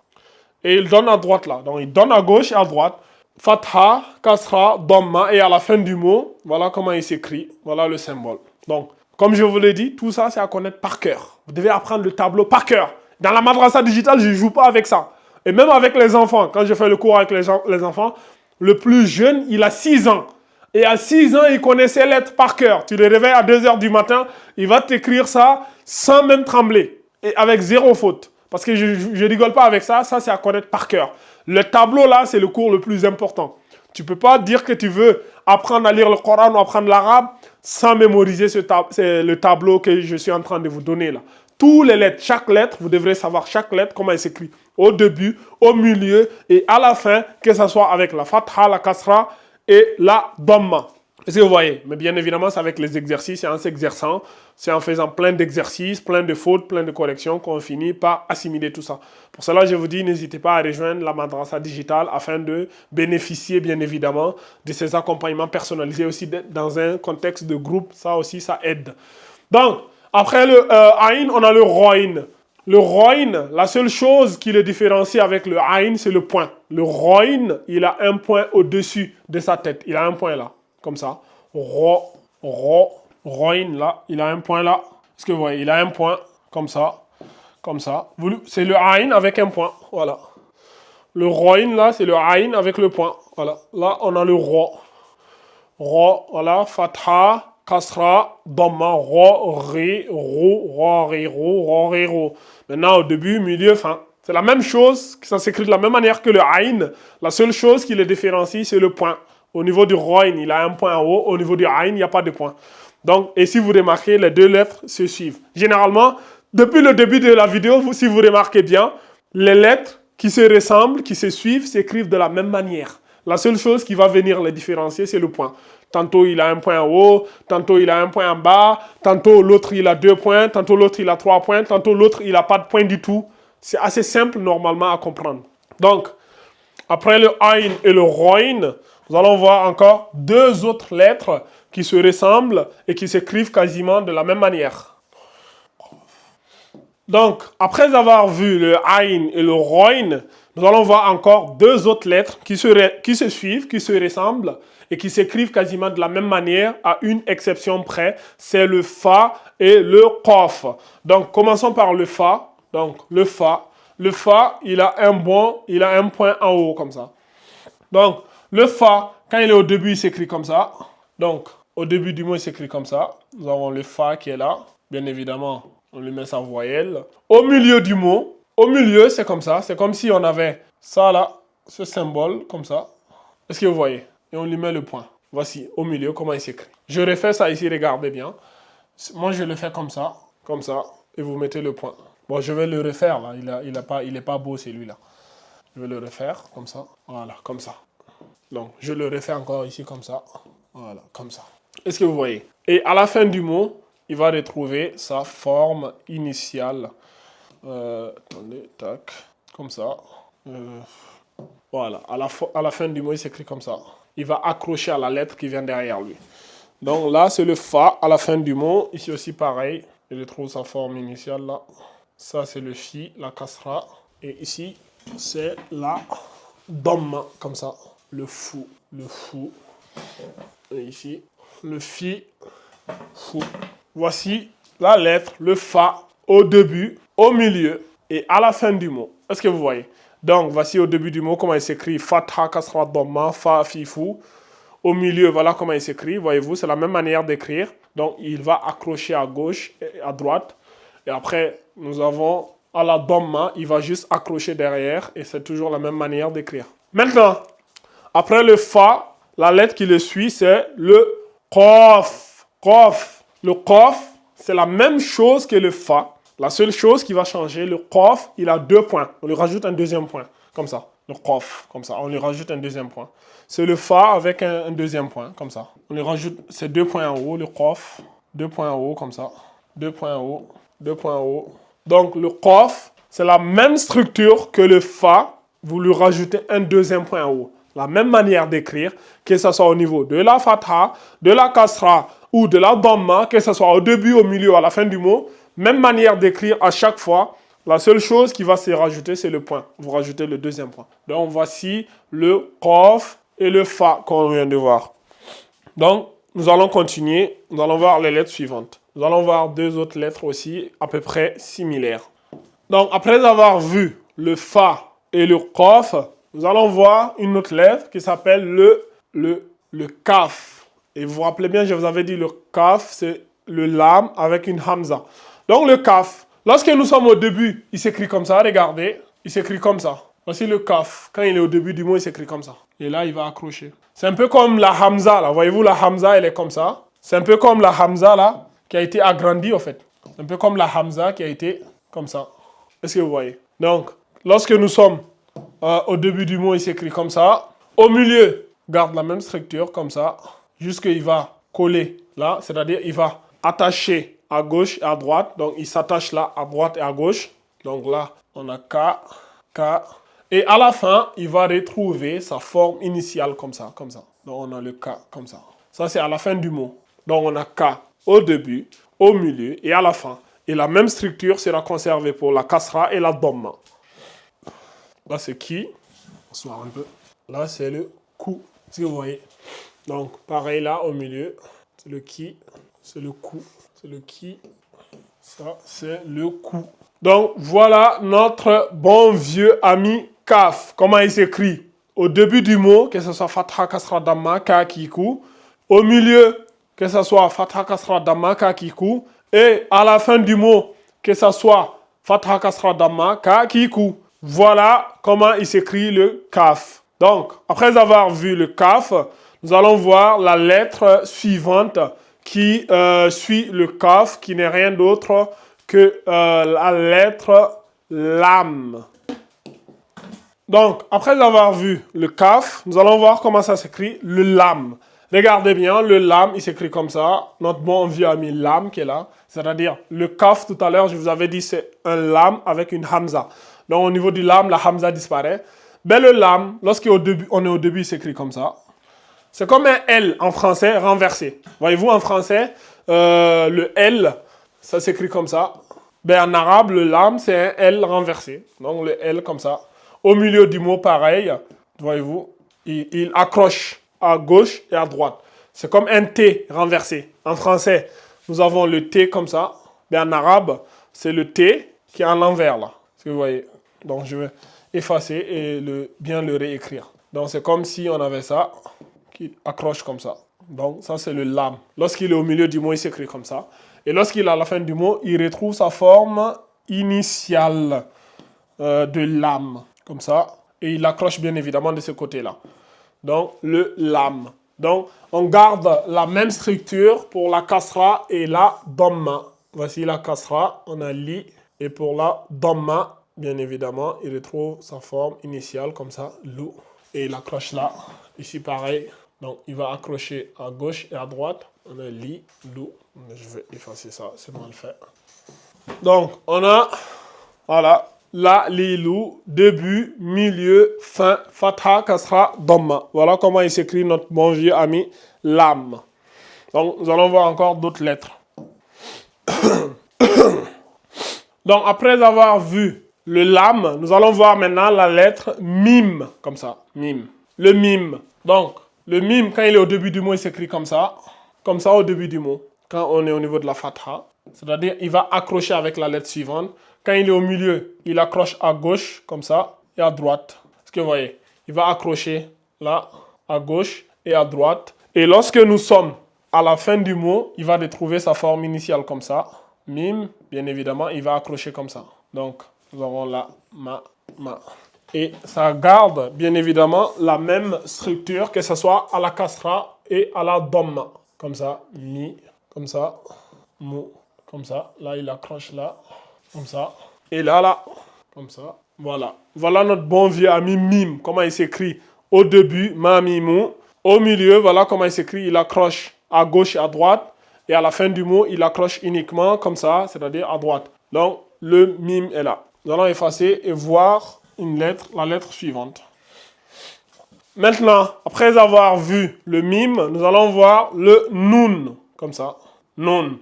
Et il donne à droite là. Donc, il donne à gauche et à droite. Fatha, kasra, damma. Et à la fin du mot, voilà comment il s'écrit. Voilà le symbole. Donc, comme je vous l'ai dit, tout ça, c'est à connaître par cœur. Vous devez apprendre le tableau par cœur. Dans la madrasa digitale, je ne joue pas avec ça. Et même avec les enfants, quand je fais le cours avec les enfants, le plus jeune, il a 6 ans. Et à 6 ans, il connaît ses lettres par cœur. Tu le réveilles à 2 h du matin, il va t'écrire ça sans même trembler. Et avec zéro faute. Parce que je ne rigole pas avec ça, ça c'est à connaître par cœur. Le tableau là, c'est le cours le plus important. Tu ne peux pas dire que tu veux apprendre à lire le Coran ou apprendre l'arabe sans mémoriser le tableau que je suis en train de vous donner là. Toutes les lettres, chaque lettre, vous devrez savoir chaque lettre, comment elle s'écrit. Au début, au milieu et à la fin, que ce soit avec la fatha, la kasra et la damma. Est-ce que vous voyez? Mais bien évidemment, c'est avec les exercices, c'est en s'exerçant, c'est en faisant plein d'exercices, plein de fautes, plein de corrections qu'on finit par assimiler tout ça. Pour cela, je vous dis, n'hésitez pas à rejoindre la madrasa digitale afin de bénéficier, bien évidemment, de ces accompagnements personnalisés aussi dans un contexte de groupe. Ça aussi, ça aide. Donc, après le Aïn, on a le Roïn. Le Roïn, la seule chose qui le différencie avec le Aïn, c'est le point. Le Roïn, il a un point au-dessus de sa tête. Il a un point là, comme ça. Roïn, là, il a un point là. Est-ce que vous voyez? Il a un point, comme ça. Comme ça. C'est le Aïn avec un point. Voilà. Le Roïn, là, c'est le Aïn avec le point. Voilà. Là, on a le Ro. Ro, voilà. Fatha. Kasra, damma, ro, ri, ro, ri, ro, ri, ro. Maintenant, au début, milieu, fin. C'est la même chose, ça s'écrit de la même manière que le aïn. La seule chose qui le différencie, c'est le point. Au niveau du roïn, il a un point en haut. Au niveau du aïn, il n'y a pas de point. Donc, et si vous remarquez, les deux lettres se suivent. Généralement, depuis le début de la vidéo, si vous remarquez bien, les lettres qui se ressemblent, qui se suivent, s'écrivent de la même manière. La seule chose qui va venir les différencier, c'est le point. tantôt il a un point en haut, tantôt il a un point en bas, tantôt l'autre il a 2 points, tantôt l'autre il a 3 points, tantôt l'autre il n'a pas de point du tout. C'est assez simple normalement à comprendre. Donc, après le Ain et le Roin, nous allons voir encore deux autres lettres qui se ressemblent et qui s'écrivent quasiment de la même manière. Donc, après avoir vu le Ain et le Roin, nous allons voir encore deux autres lettres qui se suivent, qui se ressemblent et qui s'écrivent quasiment de la même manière, à une exception près, c'est le Fa et le Qaf. Donc, commençons par le Fa. Donc, le Fa. Le Fa, il a un point en haut, comme ça. Donc, le Fa, quand il est au début, il s'écrit comme ça. Donc, au début du mot, il s'écrit comme ça. Nous avons le Fa qui est là. Bien évidemment, on lui met sa voyelle. Au milieu du mot, au milieu, c'est comme ça. C'est comme si on avait ça là, ce symbole, comme ça. Est-ce que vous voyez? Et on lui met le point. Voici, au milieu, comment il s'écrit. Je refais ça ici, regardez bien. Moi, je le fais comme ça, et vous mettez le point. Bon, je vais le refaire, là. Il est pas beau, celui-là. Je vais le refaire, comme ça. Voilà, comme ça. Donc, je le refais encore ici, comme ça. Voilà, comme ça. Est-ce que vous voyez? Et à la fin du mot, il va retrouver sa forme initiale. Attendez, tac, comme ça. Voilà, à la fin du mot, il s'écrit comme ça. Il va accrocher à la lettre qui vient derrière lui. Donc là, c'est le Fa à la fin du mot. Ici aussi, pareil. Il retrouve sa forme initiale là. Ça, c'est le Fi, la Kasra. Et ici, c'est la Dhamma, comme ça. Le Fou, le Fou. Et ici, le Fi, Fou. Voici la lettre, le Fa, au début, au milieu et à la fin du mot. Est-ce que vous voyez? Donc, voici au début du mot comment il s'écrit. Fatha, Kasra, Dhamma, Fa, Fi, Fou. Au milieu, voilà comment il s'écrit. Voyez-vous, c'est la même manière d'écrire. Donc, il va accrocher à gauche et à droite. Et après, nous avons à la Dhamma, il va juste accrocher derrière. Et c'est toujours la même manière d'écrire. Maintenant, après le Fa, la lettre qui le suit, c'est le Qaf. Qaf. Le Qaf, c'est la même chose que le Fa. La seule chose qui va changer, le Qaf, il a 2 points. On lui rajoute un deuxième point, comme ça. Le Qaf, comme ça. On lui rajoute un deuxième point. C'est le Fa avec un deuxième point, comme ça. On lui rajoute ces 2 points en haut, le Qaf. 2 points en haut, comme ça. 2 points en haut, 2 points en haut. Donc, le Qaf, c'est la même structure que le Fa. Vous lui rajoutez un deuxième point en haut. La même manière d'écrire, que ce soit au niveau de la Fatha, de la Kasra ou de la Dhamma, que ce soit au début, au milieu, à la fin du mot. Même manière d'écrire à chaque fois. La seule chose qui va se rajouter, c'est le point. Vous rajoutez le deuxième point. Donc, voici le Qaf et le Fa qu'on vient de voir. Donc, nous allons continuer. Nous allons voir les lettres suivantes. Nous allons voir deux autres lettres aussi, à peu près similaires. Donc, après avoir vu le Fa et le Qaf, nous allons voir une autre lettre qui s'appelle le Kaf. Et vous vous rappelez bien, je vous avais dit le Kaf, c'est le Lam avec une Hamza. Donc, le Kaf, lorsque nous sommes au début, il s'écrit comme ça, regardez, il s'écrit comme ça. Voici le Kaf. Quand il est au début du mot, il s'écrit comme ça. Et là, il va accrocher. C'est un peu comme la Hamza, là. Voyez-vous, la Hamza, elle est comme ça. C'est un peu comme la Hamza, là, qui a été agrandie, en fait. C'est un peu comme la Hamza qui a été comme ça. Est-ce que vous voyez? Donc, lorsque nous sommes au début du mot, il s'écrit comme ça. Au milieu, garde la même structure, comme ça. Jusqu'il va coller là, c'est-à-dire il va attacher à gauche et à droite. Donc, il s'attache là, à droite et à gauche. Donc là, on a K, K. Et à la fin, il va retrouver sa forme initiale comme ça, comme ça. Donc, on a le K comme ça. Ça, c'est à la fin du mot. Donc, on a K au début, au milieu et à la fin. Et la même structure sera conservée pour la Kasra et la Dhamma. Là, c'est Ki. Bonsoir un peu. Là, c'est le Ku. Si vous voyez. Donc, pareil là, au milieu. C'est le Ki. C'est le Ku. C'est le Ki. Ça, c'est le Ku. Donc, voilà notre bon vieux ami Kaf. Comment il s'écrit? Au début du mot, que ce soit Fatha, Kasra, Dhamma, Ka, Ki, Ku. Au milieu, que ce soit Fatha, Kasra, Dhamma, Ka, Ki, Ku. Et à la fin du mot, que ce soit Fatha, Kasra, Dhamma, Ka, Ki, Ku. Voilà comment il s'écrit le Kaf. Donc, après avoir vu le Kaf, nous allons voir la lettre suivante qui suit le Kaf, qui n'est rien d'autre que la lettre Lam. Donc, après avoir vu le Kaf, nous allons voir comment ça s'écrit, le Lam. Regardez bien, le lam, il s'écrit comme ça. Notre bon vieux ami lam qui est là. C'est-à-dire, le kaf, tout à l'heure, je vous avais dit, c'est un lam avec une hamza. Donc, au niveau du lam, la hamza disparaît. Ben, le lam, lorsqu'on est au début, il s'écrit comme ça. C'est comme un L en français renversé. Voyez-vous, en français, le L, ça s'écrit comme ça. Ben, en arabe, le lam, c'est un L renversé. Donc, le L comme ça. Au milieu du mot, pareil. Voyez-vous, il accroche à gauche et à droite. C'est comme un T renversé. En français, nous avons le T comme ça. Mais en arabe, c'est le T qui est en l'envers là. Ce que vous voyez. Donc je vais effacer et bien le réécrire. Donc c'est comme si on avait ça qui accroche comme ça. Donc ça c'est le lam. Lorsqu'il est au milieu du mot, il s'écrit comme ça. Et lorsqu'il est à la fin du mot, il retrouve sa forme initiale de lam. Comme ça. Et il accroche bien évidemment de ce côté-là. Donc, le lam. Donc, on garde la même structure pour la kasra et la dhamma. Voici la kasra, on a li. Et pour la dhamma, bien évidemment, il retrouve sa forme initiale comme ça, lou. Et il accroche là. Ici, pareil. Donc, il va accrocher à gauche et à droite. On a li, lou. Je vais effacer ça, c'est mal fait. Donc, on a, voilà. La, li, lou, début, milieu, fin, fatha, kasra, dhamma. Voilà comment il s'écrit notre bon vieux ami lam. Donc, nous allons voir encore d'autres lettres. Donc, après avoir vu le lam, nous allons voir maintenant la lettre mim, comme ça, mim. Le mim. Donc, le mim, quand il est au début du mot, il s'écrit comme ça au début du mot, quand on est au niveau de la fatha. C'est-à-dire, il va accrocher avec la lettre suivante. Quand il est au milieu, il accroche à gauche, comme ça, et à droite. Est-ce que vous voyez? Il va accrocher là, à gauche et à droite. Et lorsque nous sommes à la fin du mot, il va retrouver sa forme initiale comme ça. Mim, bien évidemment, il va accrocher comme ça. Donc, nous avons la, ma. Et ça garde, bien évidemment, la même structure, que ce soit à la kasra et à la dhamma. Comme ça, mi, comme ça, mou, comme ça. Là, il accroche là. Comme ça. Et là, comme ça. Voilà. Voilà notre bon vieux ami mime. Comment il s'écrit au début, ma, mi, mou. Au milieu, voilà comment il s'écrit. Il accroche à gauche et à droite. Et à la fin du mot, il accroche uniquement comme ça, c'est-à-dire à droite. Donc, le mime est là. Nous allons effacer et voir la lettre suivante. Maintenant, après avoir vu le mime, nous allons voir le nun. Comme ça. Nun.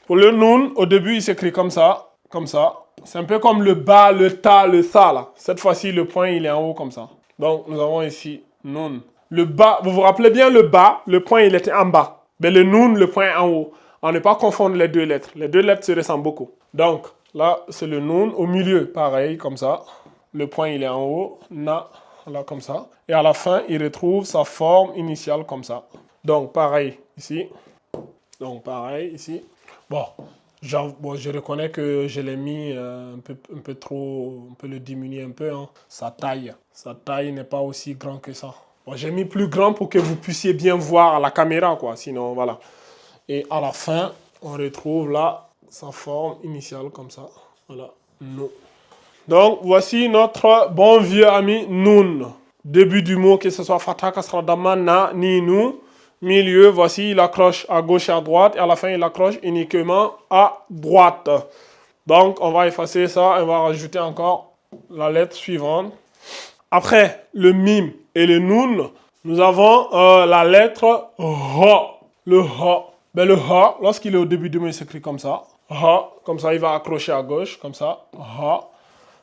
Pour le nun, au début, il s'écrit comme ça. Comme ça. C'est un peu comme le ba, le ta, le sa là. Cette fois-ci, le point, il est en haut comme ça. Donc, nous avons ici nun. Le ba, vous vous rappelez bien le ba, le point, il était en bas. Mais le nun, le point en haut. On ne pas confondre les deux lettres. Les deux lettres se ressemblent beaucoup. Donc, là, c'est le nun. Au milieu, pareil, comme ça. Le point, il est en haut. Na, là, comme ça. Et à la fin, il retrouve sa forme initiale comme ça. Donc, pareil, ici. Donc, pareil, ici. Bon, je reconnais que je l'ai mis un peu trop, on peut le diminuer un peu, hein. Sa taille n'est pas aussi grand que ça. Bon, j'ai mis plus grand pour que vous puissiez bien voir à la caméra, quoi. Sinon, voilà. Et à la fin, on retrouve là sa forme initiale comme ça. Voilà, non. Donc, voici notre bon vieux ami nun. Début du mot, que ce soit fatha, kasra, dhamma, na, ni, nu. Milieu, voici, il accroche à gauche et à droite. Et à la fin, il accroche uniquement à droite. Donc, on va effacer ça et on va rajouter encore la lettre suivante. Après le mim et le nun, nous avons la lettre ha. Le ha. Ben, le ha, lorsqu'il est au début du mot, il s'écrit comme ça. Ha, comme ça, il va accrocher à gauche, comme ça. Ha.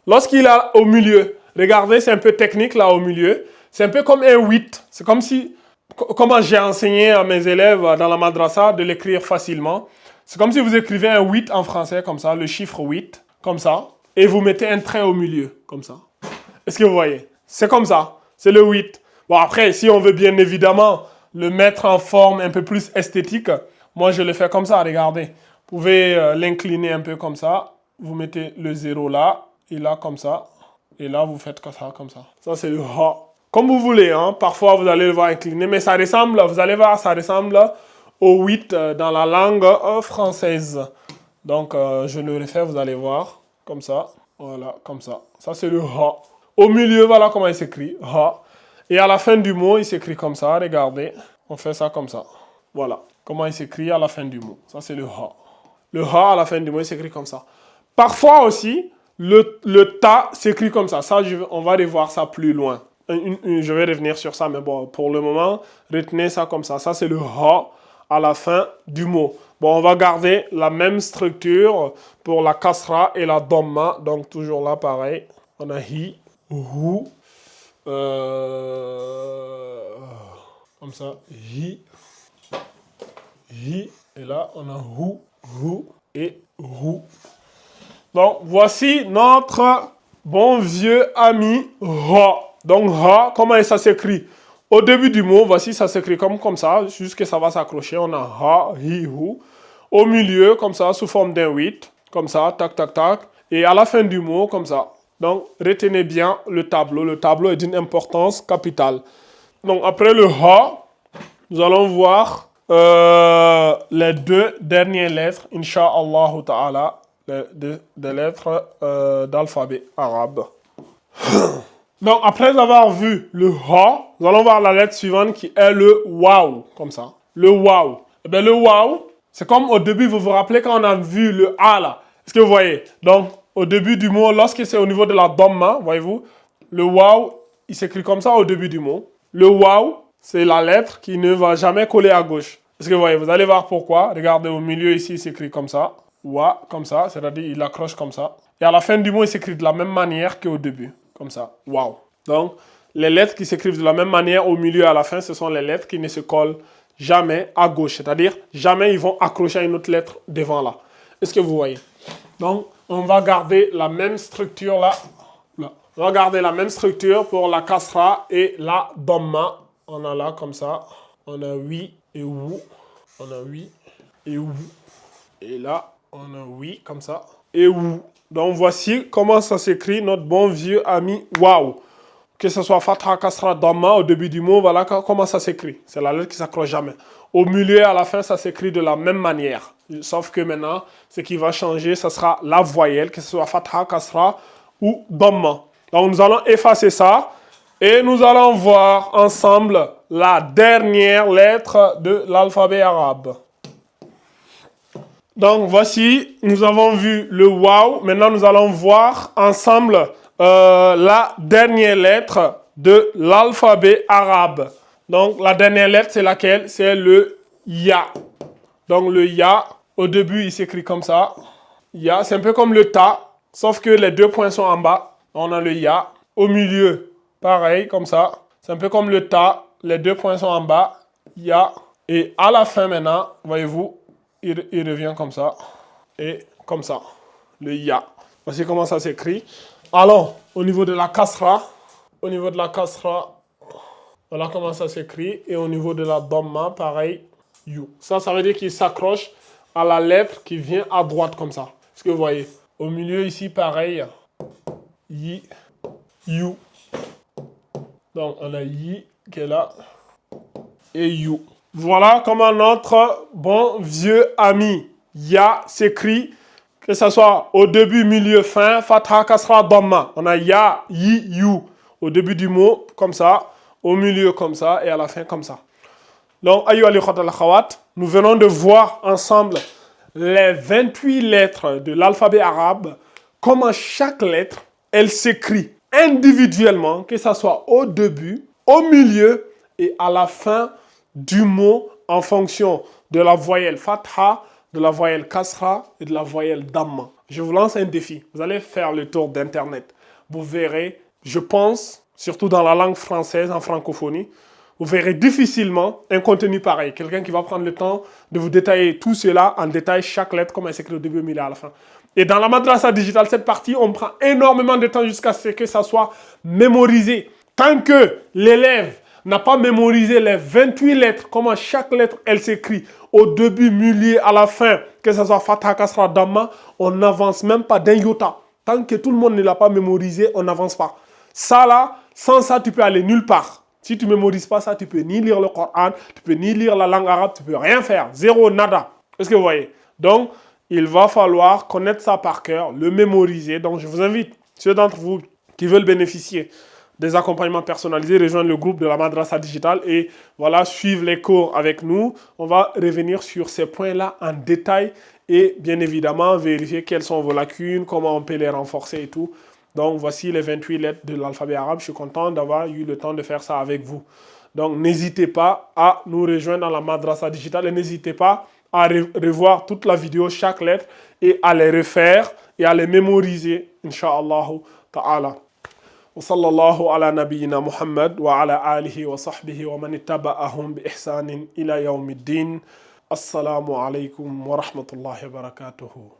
Lorsqu'il est au milieu, regardez, c'est un peu technique là au milieu. C'est un peu comme un 8. C'est comme si... Comment j'ai enseigné à mes élèves dans la madrasa de l'écrire facilement. C'est comme si vous écrivez un 8 en français, comme ça, le chiffre 8, comme ça, et vous mettez un trait au milieu, comme ça. Est-ce que vous voyez? C'est comme ça, c'est le 8. Bon, après, si on veut bien évidemment le mettre en forme un peu plus esthétique, moi je le fais comme ça, regardez. Vous pouvez l'incliner un peu comme ça, vous mettez le 0 là, et là comme ça, et là vous faites comme ça, comme ça. Ça c'est le ha. Comme vous voulez, hein. Parfois vous allez le voir incliné, mais ça ressemble, vous allez voir, ça ressemble au 8 dans la langue française. Donc je le refais, vous allez voir, comme ça, voilà, comme ça. Ça c'est le ha. Au milieu, voilà comment il s'écrit, ha. Et à la fin du mot, il s'écrit comme ça, regardez, on fait ça comme ça. Voilà. Comment il s'écrit à la fin du mot. Ça, c'est le ha. Le ha à la fin du mot, il s'écrit comme ça. Parfois aussi, le ta s'écrit comme ça. Ça, on va revoir ça plus loin. Je vais revenir sur ça, mais bon, pour le moment, retenez ça comme ça. Ça, c'est le ha à la fin du mot. Bon, on va garder la même structure pour la kasra et la dhamma. Donc, toujours là, pareil. On a hi, hu, comme ça, hi, et là, on a hu et hu. Donc, voici notre bon vieux ami ha. Donc, ha, comment ça s'écrit? Au début du mot, voici, ça s'écrit comme ça, jusqu'à ça va s'accrocher. On a ha, hi, hu. Au milieu, comme ça, sous forme d'un 8, comme ça, tac, tac, tac. Et à la fin du mot, comme ça. Donc, retenez bien le tableau. Le tableau est d'une importance capitale. Donc, après le ha, nous allons voir les deux dernières lettres, Inch'Allah ta'ala, des lettres d'alphabet arabe. Donc, après avoir vu le ha, nous allons voir la lettre suivante qui est le waw, comme ça. Le waw. Eh bien, le waw, c'est comme au début, vous vous rappelez quand on a vu le a là. Est-ce que vous voyez? Donc, au début du mot, lorsque c'est au niveau de la dhamma, voyez-vous, le waw, il s'écrit comme ça au début du mot. Le waw, c'est la lettre qui ne va jamais coller à gauche. Est-ce que vous voyez? Vous allez voir pourquoi. Regardez, au milieu ici, il s'écrit comme ça. Wa, comme ça, c'est-à-dire il accroche comme ça. Et à la fin du mot, il s'écrit de la même manière qu'au début. Comme ça, wow. Donc, les lettres qui s'écrivent de la même manière au milieu et à la fin, ce sont les lettres qui ne se collent jamais à gauche. C'est-à-dire, jamais ils vont accrocher à une autre lettre devant là. Est-ce que vous voyez? Donc, on va garder la même structure là. On va garder la même structure pour la kasra et la dhamma. On a là comme ça. On a oui et ou. On a oui et ou. Et là, on a oui comme ça. Et ou. Donc, voici comment ça s'écrit, notre bon vieux ami waw. Que ce soit fatha, kasra, dhamma au début du mot, voilà comment ça s'écrit. C'est la lettre qui ne s'accroche jamais. Au milieu et à la fin, ça s'écrit de la même manière. Sauf que maintenant, ce qui va changer, ce sera la voyelle, que ce soit fatha, kasra ou dhamma. Donc, nous allons effacer ça et nous allons voir ensemble la dernière lettre de l'alphabet arabe. Donc, voici, nous avons vu le waw. Maintenant, nous allons voir ensemble la dernière lettre de l'alphabet arabe. Donc, la dernière lettre, c'est laquelle? C'est le ya. Donc, le ya, au début, il s'écrit comme ça. Ya, c'est un peu comme le ta, sauf que les deux points sont en bas. On a le ya. Au milieu, pareil, comme ça. C'est un peu comme le ta, les deux points sont en bas. Ya. Et à la fin, maintenant, voyez-vous, il revient comme ça et comme ça, le ya. Voici comment ça s'écrit. Alors, au niveau de la kasra, voilà comment ça s'écrit. Et au niveau de la dhamma, pareil, you. Ça veut dire qu'il s'accroche à la lettre qui vient à droite comme ça. Est-ce que vous voyez? Au milieu ici, pareil, yi, you. Donc, on a yi qui est là et you. Voilà comment notre bon vieux ami ya s'écrit, que ce soit au début, milieu, fin, fatha, kasra, dhamma. On a ya, yi, you. Au début du mot, comme ça. Au milieu, comme ça. Et à la fin, comme ça. Donc, ayyuha al-ikhwat al-akhawat, nous venons de voir ensemble les 28 lettres de l'alphabet arabe, comment chaque lettre, elle s'écrit individuellement, que ce soit au début, au milieu et à la fin du mot en fonction de la voyelle fatha, de la voyelle kasra et de la voyelle dhamma. Je vous lance un défi. Vous allez faire le tour d'Internet. Vous verrez, je pense, surtout dans la langue française, en francophonie, vous verrez difficilement un contenu pareil. Quelqu'un qui va prendre le temps de vous détailler tout cela en détail, chaque lettre, comment elle s'écrit au début, au milieu et à la fin. Et dans la madrasa digitale, cette partie, on prend énormément de temps jusqu'à ce que ça soit mémorisé. Tant que l'élève n'a pas mémorisé les 28 lettres, comment chaque lettre, elle s'écrit au début, milieu, à la fin, que ce soit fatha, kasra, dhamma, on n'avance même pas d'un iota. Tant que tout le monde ne l'a pas mémorisé, on n'avance pas. Ça là, sans ça, tu peux aller nulle part. Si tu ne mémorises pas ça, tu peux ni lire le Coran, tu peux ni lire la langue arabe, tu peux rien faire. Zéro, nada. Est-ce que vous voyez? Donc, il va falloir connaître ça par cœur, le mémoriser. Donc, je vous invite, ceux d'entre vous qui veulent bénéficier des accompagnements personnalisés, rejoindre le groupe de la Madrasa Digital et voilà, suivre les cours avec nous. On va revenir sur ces points-là en détail et bien évidemment vérifier quelles sont vos lacunes, comment on peut les renforcer et tout. Donc voici les 28 lettres de l'alphabet arabe. Je suis content d'avoir eu le temps de faire ça avec vous. Donc n'hésitez pas à nous rejoindre dans la Madrasa Digital et n'hésitez pas à revoir toute la vidéo, chaque lettre et à les refaire et à les mémoriser, Inch'Allah ta'ala. وصلى الله على نبينا محمد وعلى آله وصحبه ومن اتبعهم بإحسان إلى يوم الدين. السلام عليكم ورحمة الله وبركاته.